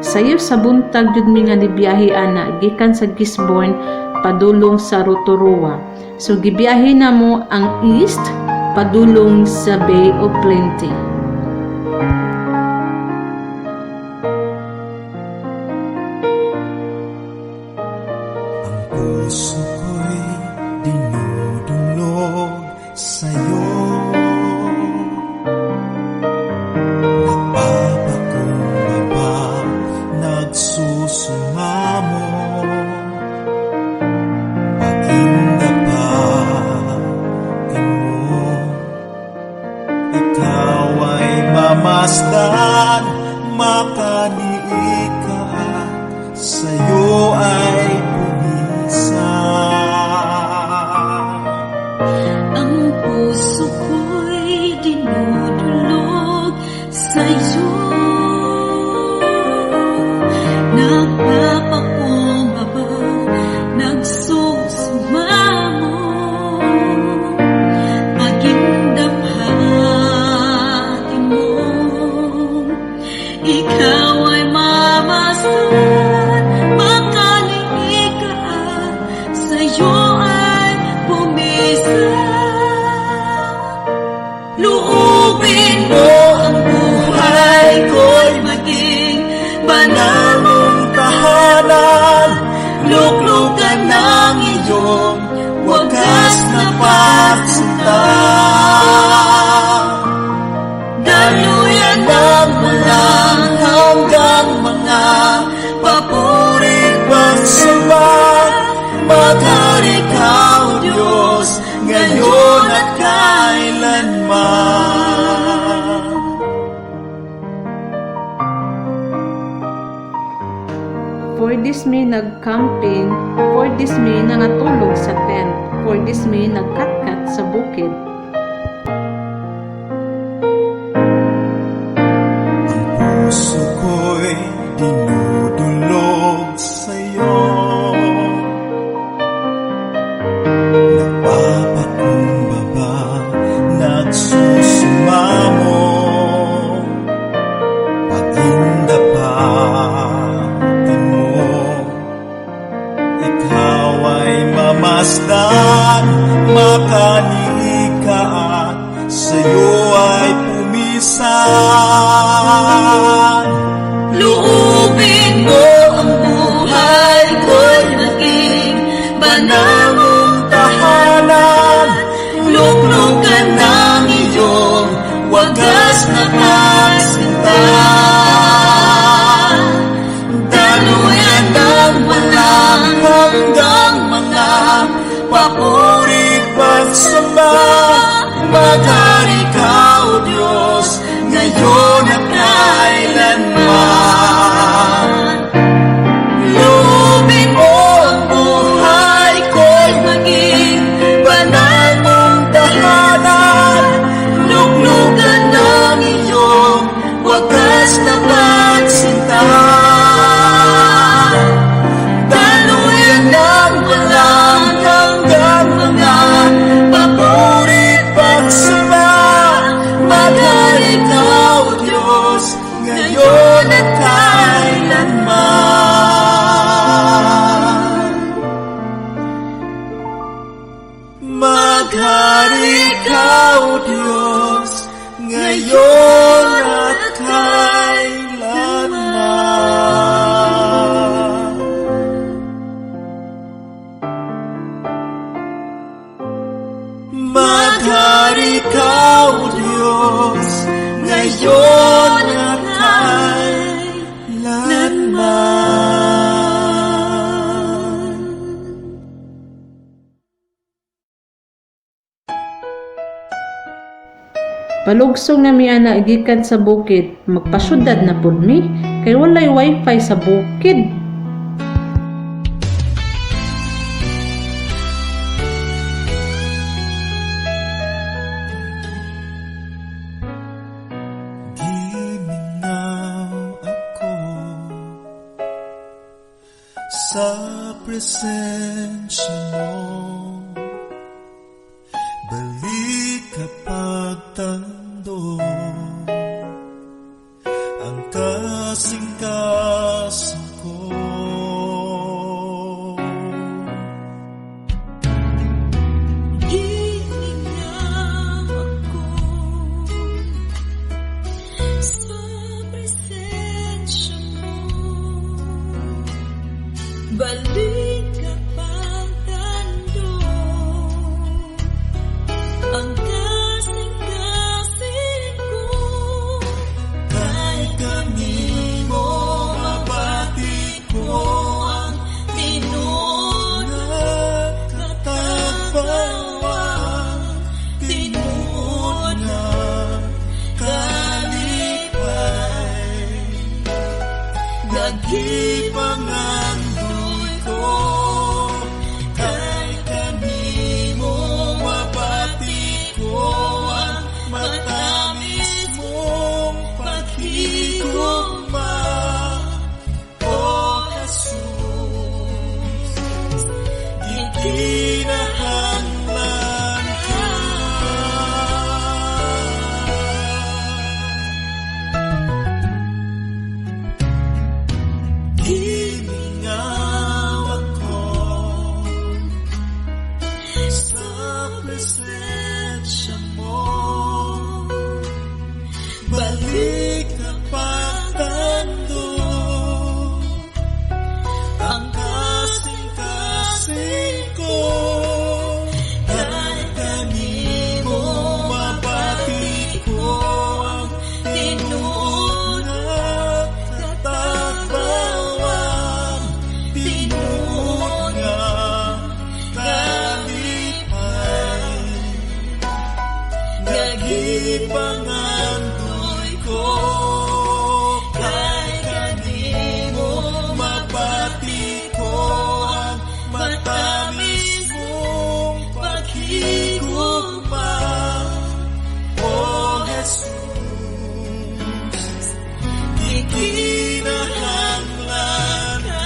Sayo sa buntag jud mi nga nibiyahe ana gikan sa Gisborne padulong sa Rotorua. So gibiyahe na mo ang east padulong sa Bay of Plenty. Ang puso ko'y dinudulog sa'yo. Nagpapakumbaba, nagsusumamo. Ikaw ay mamasdan, makaniig ka at sa'yo ay pumisan. Ang puso ko'y dinudulog sa'yo. Nagpapakumbaba, nagsusumamo. Ikaw ay mamasdan, makaniig ka at sa'yo ay pumisan. Luubin mo ang buhay ko'y maging banal mong tahanan. Luklukan ng iyong wagas na pagsinta. Daluyan ng walang hanggang mga papuring pagsamba. Maghari ka, O Diyos, ngayon at kailanman. For this may nagcamping, for this may nangatulog sa tent, for this may nagkatkat sa bukid. Puso ko'y dinudulog sa'yo. Nagpapakumbaba, nagsusumamo. Pag-indapatin mo, ikaw ay mamasdan, makaniig ka at sa'yo ay pumisan. Luubin mo ang buhay ko'y maging banal mong tahanan. Luklukan ng iyong wagas na pagsinta. Daluyan ng walang hanggang mga papuring pagsamba. Maghari ka, O Diyos, ngayon at kailanman. Luubin mo ang buhay ko'y maging banal mong tahanan. Luklukan ng iyong wagas na pagsinta. Daluyan ng walang hanggang mga papuring pagsamba. Maghari ka, O Diyos, ngayon at kailanman. Maghari ka, O Diyos, ngayon at kailanman. Maghari ka, O Diyos, ngayon at kailanman. Palugsong na mi ana gikan sa bukid, magpasyudad na pud mi kay walay wifi sa bukid. Giminaw ako sa presensya mo. Balik kapag tando ang kasing naranasan ko. Hiningaw ako sa presensya mo. Balik kapag tandog ang kasing-kasing ko. Kahit kami mo mabati ko Ang tinuod Katagpawang tinuod na kalipay. Nagipangandoy ko kahit kanimo mabati ko ang matamis mong paghigugma. O Jesus, gikinahanglan ka. Hiningaw ako sa presensya mo. Balik kapag tandog ang kasing-kasing ko. Kahit kanimo mabati ko ang tinuod na katagpawang tinuod nga kalipay. Nagipangandoy ko kahit kanimo mabati ko ang matamis mong paghigugma. O Jesus, gikinahanglan ka.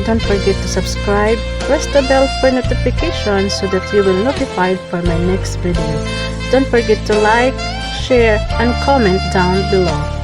Don't forget to subscribe, press the bell for notifications so that you will be notified for my next video. Don't forget to like, share, and comment down below.